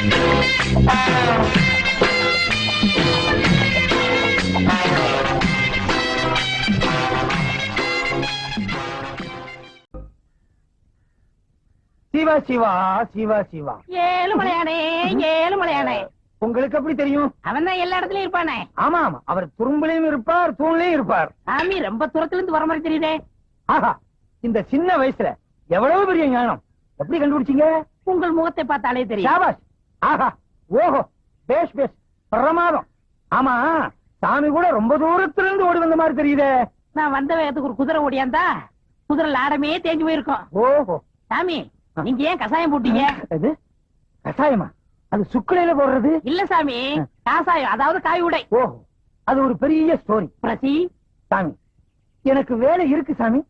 சிவா சிவா சிவா சிவா. ஏழுமலையானே ஏழுமலையானே. உங்களுக்கு எப்படி தெரியும்? அவன் தான் எல்லா இடத்துலயும் இருப்பானே. ஆமா ஆமா, அவர் துரும்புலையும் இருப்பார், தூண்லையும் இருப்பார். சாமி ரொம்ப தூரத்துல இருந்து வர மாதிரி தெரியுதே. ஆஹா, இந்த சின்ன வயசுல எவ்வளவு பெரிய ஞானம்! எப்படி கண்டுபிடிச்சீங்க? உங்கள் முகத்தை பார்த்தாலே தெரியும். சாபாஷ். ஆஹா, ஓஹோ, பேஷ் பேஷ், பிரமாதம். ஆமா, சாமி கூட ரொம்ப தூரத்துல இருந்து ஓடி வந்த மாதிரி தெரியுதே. நான் வந்த வேகத்துக்கு ஒரு குதிரை ஓடியாந்தா குதிரை லாடமே தேஞ்சு போயிருக்கும். ஓஹோ. சாமி, நீங்க ஏன் கசாயம் போட்டீங்க? அது கசாயமா? அது சுக்குலையில போடுறது இல்ல சாமி, காசாயம், அதாவது காய் உடை. ஓஹோ, அது ஒரு பெரிய ஸ்டோரி. பிரசி சாமி, எனக்கு வேலை இருக்கு சாமி,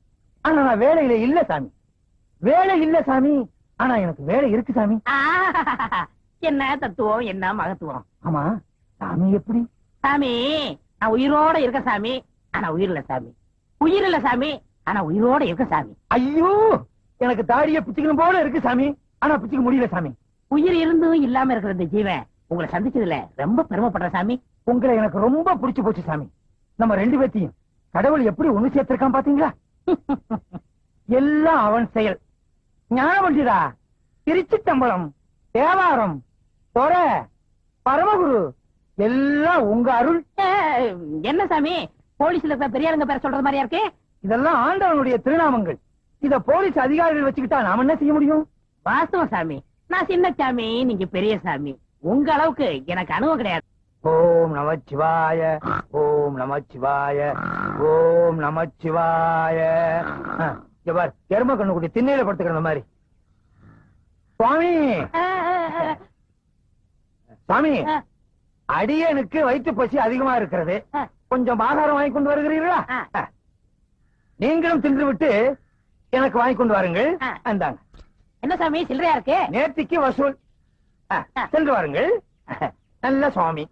ஆனா நான் வேலையில இல்ல சாமி. வேலை இல்ல சாமி, ஆனா எனக்கு வேலை இருக்கு சாமி. என்ன தத்துவம், என்ன மகத்துவம். ஆமா, சாமி எப்படி? சாமி, நான் உயிரோட இருக்க சாமி, ஆனா உயிர் இல்ல சாமி. உயிர் இல்ல சாமி, ஆனா உயிரோட இருக்க சாமி. ஐயோ, எனக்கு தாடிய பிச்சுக்கணும் போல இருக்கு சாமி, ஆனா பிச்சுக்க முடியல சாமி. உயிர் இருந்தும் இல்லாம இருக்கிற இந்த ஜீவன் உங்களை சந்திச்சதுல ரொம்ப பெருமைப்படுற சாமி. உங்களை எனக்கு ரொம்ப பிடிச்சு போச்சு சாமி. நம்ம ரெண்டு பேத்தையும் கடவுள் எப்படி ஒண்ணு சேர்த்திருக்கான் பாத்தீங்களா? எல்லாம் அவன் செயல். ஞானவண்டிதா, திருச்சிட்டம்பலம், தேவாரம், தொர, பரமகுரு எல்லாம் உங்க அருள். என்ன சாமி, போலீஸ்ல இருக்கிற பெரியாருங்க பேர சொல்றது மாதிரியா இருக்கு? இதெல்லாம் ஆண்டவனுடைய திருநாமங்கள். இத போலீஸ் அதிகாரிகள் வச்சுக்கிட்டா நாம என்ன செய்ய முடியும்? வாஸ்தவம் சாமி, நான் சின்ன சாமி, நீங்க பெரிய சாமி. உங்க அளவுக்கு எனக்கு அனுபவம் கிடையாது. ஓம் நமச்சிவாய, ஓம் நமச்சிவாய, ஓம் நமச்சிவாய. எரும கண்ணுக்குட்டி திண்ணையில படுத்துக்கிற மாதிரி. சுவாமி, சுவாமி, அடியனுக்கு வயிற்று பசி அதிகமா இருக்கிறது, கொஞ்சம் ஆகாரம் வாங்கி கொண்டு வருகிறீர்களா? நீங்களும் தின்று விட்டு எனக்கு வாங்கி கொண்டு வாருங்கள். அந்தாங்க. என்ன சாமி சில்லறையா இருக்கு? நேர்த்திக்கு வசூல். சென்று வாருங்கள். நல்ல சுவாமி.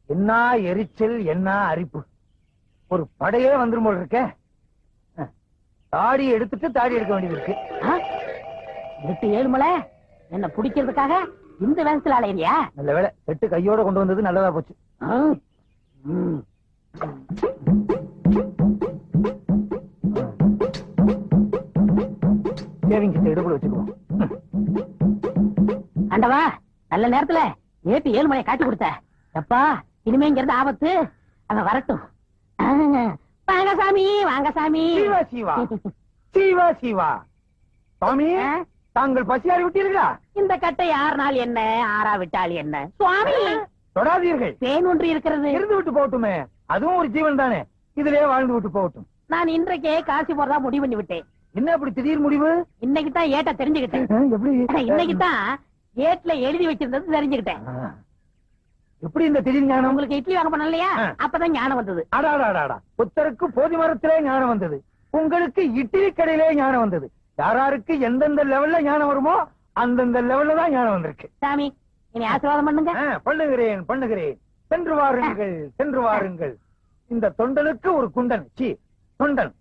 என்ன எரிச்சல், என்ன அரிப்பு! ஒரு படையே வந்துரும் போல இருக்க. தாடி எடுத்துட்டு தாடி எடுக்க வேண்டியது இருக்கு. 8-7 மலை என்ன பிடிக்கிறதுக்காக இந்த வேகத்துல அலையிறியா? நல்ல வேலை, செட்டு கையோட கொண்டு வந்தது நல்லதா போச்சு. சேவிங் கிட்ட எடுப்புல வச்சுக்குவோம். ஆண்டவா, நல்ல நேரத்துல 8-7 மலையை காட்டி கொடுத்த. எப்பா, இனிமே இங்க இருந்து ஆபத்து. அவன் வரட்டும். வாங்க சாமி, வாங்க சாமி. சிவா சிவா, சிவா சிவா. சுவாமி, தாங்கள் பசியாறி விட்டீர்களா? இந்த கட்டை 6 நாள் என்ன, 6 விட்டால் என்ன? சுவாமி, தொடாதீர்கள். தேன் ஒன்று இருக்கிறது. இருந்து விட்டு போகட்டுமே, அதுவும் ஒரு ஜீவன் தானே, இதுலயே வாழ்ந்து விட்டு போகட்டும். நான் இன்றைக்கே காசி போறதா முடிவு பண்ணி விட்டேன். என்ன அப்படி திடீர் முடிவு? இன்னைக்கு தான் ஏட்ட தெரிஞ்சுக்கிட்டேன். எப்படி? இன்னைக்கு தான் ஏட்ல எழுதி வச்சிருந்தது தெரிஞ்சுக்கிட்டேன். எப்படி இந்த திடீர் ஞானம்? உங்களுக்கு இட்லி வாங்க பண்ண இல்லையா, அப்பதான் ஞானம் வந்தது. அடாடாடாடா, புத்தருக்கு போதி மரத்திலே ஞானம் வந்தது, உங்களுக்கு இட்லி கடையிலே ஞானம் வந்தது. யாராருக்கு எந்தெந்த லெவல்ல ஞானம் வருமோ அந்தந்த லெவல்ல தான் ஞானம் வந்திருக்கு. சாமி, இனி ஆசீர்வாதம் பண்ணுங்க. பண்ணுகிறேன் பண்ணுகிறேன். சென்று வாருங்கள், சென்று வாருங்கள். இந்த தொண்டனுக்கு ஒரு குண்டன். சி, தொண்டன்.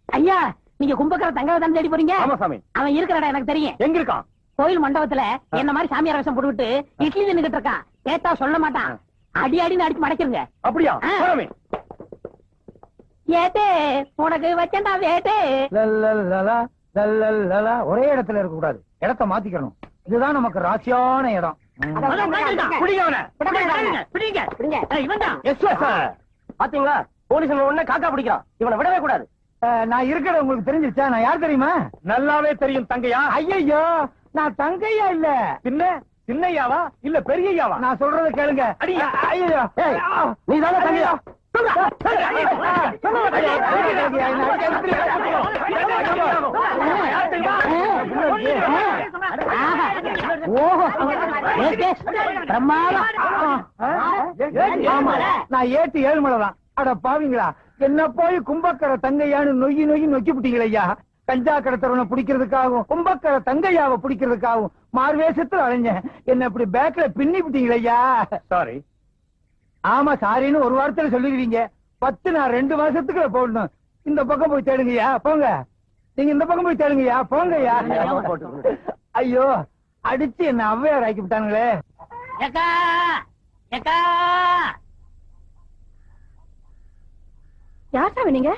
ஐயா, நீங்க கும்பகர தங்கவை தான் தேடி போறீங்க? ஆமா சாமி. அவன் இருக்கிற இடம் எனக்கு தெரியும். எங்க இருக்கான்? கோயில் மண்டபத்துல என்ன மாதிரி சாமியார் வேஷம் போட்டுக்கிட்டு இட்லி தின்னுகிட்டு இருக்கான். கேட்டா சொல்ல மாட்டான். அடி அடின்னு அடிச்சு மடக்கிருங்க. அப்படியா? ஏட்டே, உனக்கு வச்சண்டா வேட்டே. ஒரே இடத்துல இருக்க கூடாது, இடத்தை மாத்திக்கணும். இதுதான் நமக்கு ராசியான இடம். பாத்தீங்களா, போலீஸ் உடனே காக்கா பிடிக்கிறான். இவனை விடவே கூடாது. நான் இருக்கிற உங்களுக்கு தெரிஞ்சிருச்சா? நான் யார் தெரியுமா? நல்லாவே தெரியும். தங்கையா? ஐயோ, நான் தங்கையா இல்ல. பின்ன சின்னையாவா இல்ல பெரியயாவா? நான் சொல்றத கேளுங்க. ஐயோ, நீ தானே தங்கையா? நான் ஏட்டு 7 மலை தான். அட பாவீங்களா, என்ன போய் கும்பக்கர தங்கையான்னு நொய்யி நொய்யி நொக்கி விட்டீங்களா ஐயா? கஞ்சா கடத்தவனை பிடிக்கிறதுக்காகவும் கும்பக்கர தங்கையாவை பிடிக்கிறதுக்காகவும் மார்வேஷத்துல அலைஞ்சேன். என்ன இப்படி பேக்ல பின்னி விட்டீங்களா ஐயா? சாரி. ஆமா, சாரின்னு ஒரு வாரத்துல சொல்லிடுவீங்க. 10 நான் 2 மாசத்துக்குள்ள போடணும். இந்த பக்கம் போய் தேடுங்கய்யா, போங்க. நீங்க இந்த பக்கம் போய் தேடுங்கய்யா, போங்கய்யா. போட்டு. ஐயோ, அடிச்சு என்ன ஔவையார் ஆக்கி விட்டானுங்களே. ஏக்கா ஏக்கா, யார் சாமி நீங்க?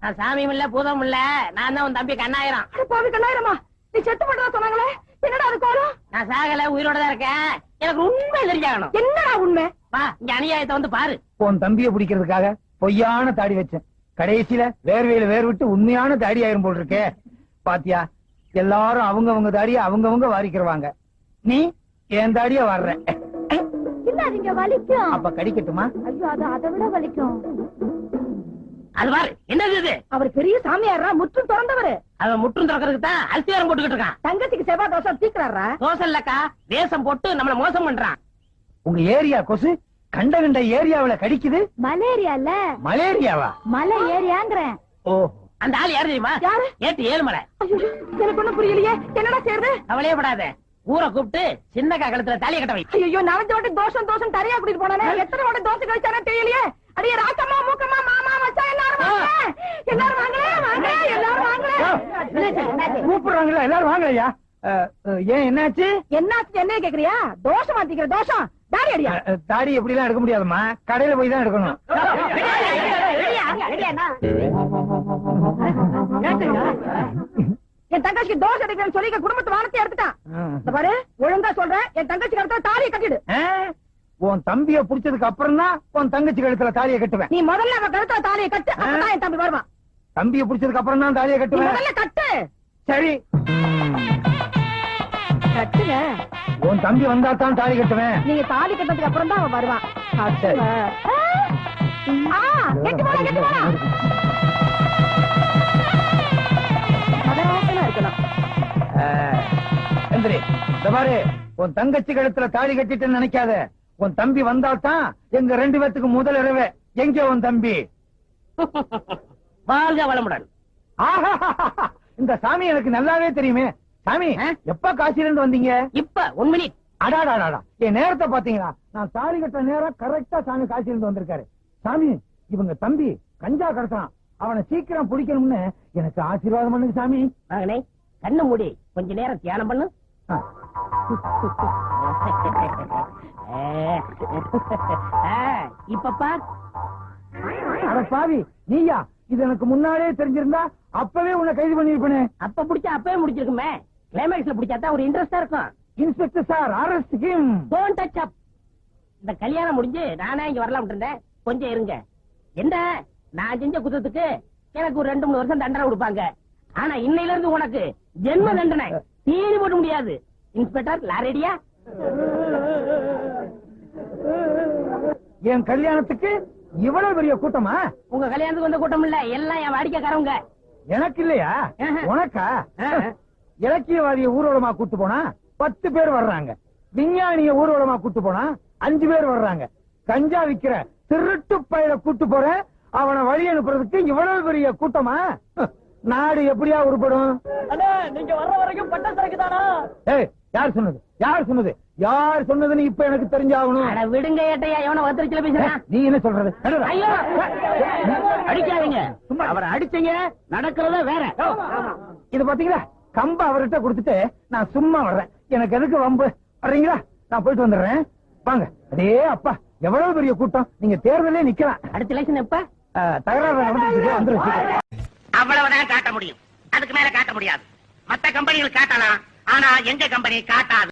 நான் சாமியும் இல்ல பூதம் இல்ல, நான் தான் உன் தம்பி கண்ணாயிரம். அட பாவி கண்ணாயிரமா, நீ செத்து போட்டதா சொன்னாங்களே, என்னடா அது கோலம்? நான் சாகல, உயிரோட தான் இருக்கேன். எனக்கு உண்மை தெரிஞ்சாகணும். என்னடா உண்மை? வா, இங்க அநியாயத்தை வந்து பாரு. உன் தம்பியை பிடிக்கிறதுக்காக பொய்யான தாடி வச்சேன். கடைசியில வேர்வையில வேர் விட்டு உண்மையான தாடி ஆயிரும் போல் இருக்கே. பாத்தியா, எல்லாரும் அவங்கவங்க தாடிய அவங்கவங்க வாரிக்கிறவாங்க. நீ என் தாடிய வர்ற. இல்ல அது இங்க வலிக்கும். அப்ப கடிக்கட்டுமா? ஐயோ, அது அதை விட வலிக்கும். அது பாரு, என்னது இது? அவர் பெரிய சாமியாரா, முற்றும் திறந்தவரு. அவன் முற்றும் திறக்கிறதுக்கு தான் அல்சியாரம் போட்டுக்கிட்டு இருக்கான். தங்கச்சிக்கு செவ்வாய் தோசை தீக்குறாரா? தோசை இல்லக்கா, வேஷம் போட்டு நம்மள மோசம் பண்றான். உங்க ஏரியா கொசு கண்ட கண்ட ஏரியாவுல கடிக்குது. மலேரியா இல்ல, மலேரியாவா? மலை ஏரியாங்கிறேன். ஓ, அந்த ஆள் யாரு தெரியுமா? யாரு? ஏட்டு ஏழுமலை. ஐயோ, எனக்கு ஒண்ணும் புரியலையே, என்னடா செய்யறது? கவலையே படாத, ஊரை கூப்பிட்டு சின்னக்கா கழுத்துல தாலிய கட்ட வை. ஐயோ, நனைஞ்ச வாட்டி தோஷம் தோஷம் தரையா கூட்டிட்டு போனானே, எத்தனை வாட்டி தோசை கழிச்சானே தெரியலையே. அடியே ராக்கம்மா, மூக்கம்மா, மாமா, மச்சான் எல்லாரும் வாங்க. எல்லாரும் வாங்களே, வாங்க, எல்லாரும் வாங்களே. கூப்பிடுறாங்களா? எல்லாரும் வாங்கலையா? ஏன் என்னாச்சு? என்னாச்சு என்ன கேக்குறியா? தோஷம் மாத்திக்கிற தோஷம். தாடி அடியா. தாடி எப்படி எல்லாம் எடுக்க முடியாதுமா, கடையில போய் தான் எடுக்கணும். என் தங்கச்சிக்கு தோசை அடிக்கிறேன்னு சொல்லி குடும்பத்து வானத்தை எடுத்துட்டான். இந்த பாரு, ஒழுங்கா சொல்றேன், என் தங்கச்சி கழுத்துல தாலியை கட்டிடு. உன் தம்பிய புடிச்சதுக்கு அப்புறம் தான் உன் தங்கச்சி கழுத்துல தாலியை கட்டுவேன். நீ முதல்ல அவன் கழுத்துல தாலியை கட்டு, அப்பதான் என் தம்பி வருவான். தம்பிய புடிச்சதுக்கு அப்புறம் தான் தாலியை நீ கட்டுவேன். முதல்ல கட்டு. சரி, கட்டுங்க. உன் தம்பி வந்தா தான் தாலி கட்டுவேன். நீங்க தாலி கட்டதுக்கு அப்புறம் தான் அவன் வருவான். கட்டுங்க. கெட்டு போடா, கெட்டு போடா. மதராசனா இருக்கணும். எந்திரி. இந்த பாரு, உன் தங்கச்சி கழுத்துல தாலி கட்டிட்டு நினைக்காத. உன் தம்பி வந்தால்தான் எங்க 2 பேத்துக்கு முதல் இரவே. எங்க உன் தம்பி? வாழ்க வளமுடன். ஆஹா, இந்த சாமி எனக்கு நல்லாவே தெரியுமே. சாமி, எப்ப காசில இருந்து வந்தீங்க? இப்ப 1 மினிட். அடாடாடா, என் நேரத்தை பாத்தீங்களா? நான் தாலி கட்ட நேரம் கரெக்டா சாமி காசில இருந்து வந்திருக்காரு. சாமி, இவங்க தம்பி கஞ்சா கடத்துறான், அவனை சீக்கிரம் பிடிக்கணும்னு எனக்கு ஆசீர்வாதம் பண்ணுங்க சாமி. மகனே, கண்ணு மூடி கொஞ்ச நேரம் தியானம் பண்ணு. ஆ. இப்ப பார். அட பாவி, நீயா? இது எனக்கு முன்னாடியே தெரிஞ்சிருந்தா அப்பவே உன்னை கைது பண்ணிருப்பேனே. அப்ப பிடிச்சா அப்பவே முடிச்சிருக்குமே. கிளைமேக்ஸ்ல பிடிச்சாதான் ஒரு இன்ட்ரெஸ்டா இருக்கும். Inspector sir, arrest him. Don't touch up. இந்த கல்யாணம் முடிஞ்சு நானே இங்க வரலாம் இருந்தேன். கொஞ்சம் இருங்க. என்ன, நான் செஞ்ச குற்றத்துக்கு எனக்கு ஒரு 2-3 வருஷம் தண்டனை கொடுப்பாங்க. ஆனா இன்னையில இருந்து உனக்கு ஜென்ம தண்டனை. தீனி போட முடியாது. இன்ஸ்பெக்டர் லாரேடியா? என் கல்யாணத்துக்கு இவ்வளவு பெரிய கூட்டமா? உங்க கல்யாணத்துக்கு வந்த கூட்டம் இல்ல, எல்லாம் என் வாடிக்கைக்காரவங்க. எனக்கு இல்லையா? ஆஹா. உனக்கா? இலக்கியவாதிய ஊர்வலமா கூட்டு போனா 10 பேர் வர்றாங்க. விஞ்ஞானிய ஊர்வலமா கூட்டு போனா 5 பேர் வர்றாங்க. கஞ்சா விக்கிற திருட்டு பயில கூட்டு போறேன், அவனை வழி அனுப்புறதுக்கு இவ்வளவு பெரிய கூட்டமா? நாடு எப்படியா உருப்படும்? நீங்க வர்ற வரைக்கும் பட்ட சரக்கு தானா? ஏய், யார் சொன்னது? யார் சொன்னது? யார் சொன்னதுன்னு இப்ப எனக்கு தெரிஞ்சாகணும். அட விடுங்க ஏட்டையா, எவன வத்திரிச்சல பேசுறான். நீ என்ன சொல்றது? ஐயோ, அடிக்காதீங்க. அவரை அடிச்சீங்க, நடக்கிறத வேற. இது பாத்தீங்களா, கம்ப அவர்கிட்ட கொடுத்துட்டு நான் சும்மா வர்றேன். எனக்கு எதுக்கு வம்பு? வர்றீங்களா? நான் போயிட்டு வந்துடுறேன். வாங்க. அடே அப்பா, எவ்வளவு பெரிய கூட்டம். நீங்க தேர்தலே நிக்கலாம். அடுத்த எலெக்ஷன் எப்ப? தகராறு வந்துருச்சு. அவ்வளவுதான் காட்ட முடியும், அதுக்கு மேல காட்ட முடியாது. மத்த கம்பெனிகள் காட்டலாம், ஆனா எங்க கம்பெனி காட்டாது.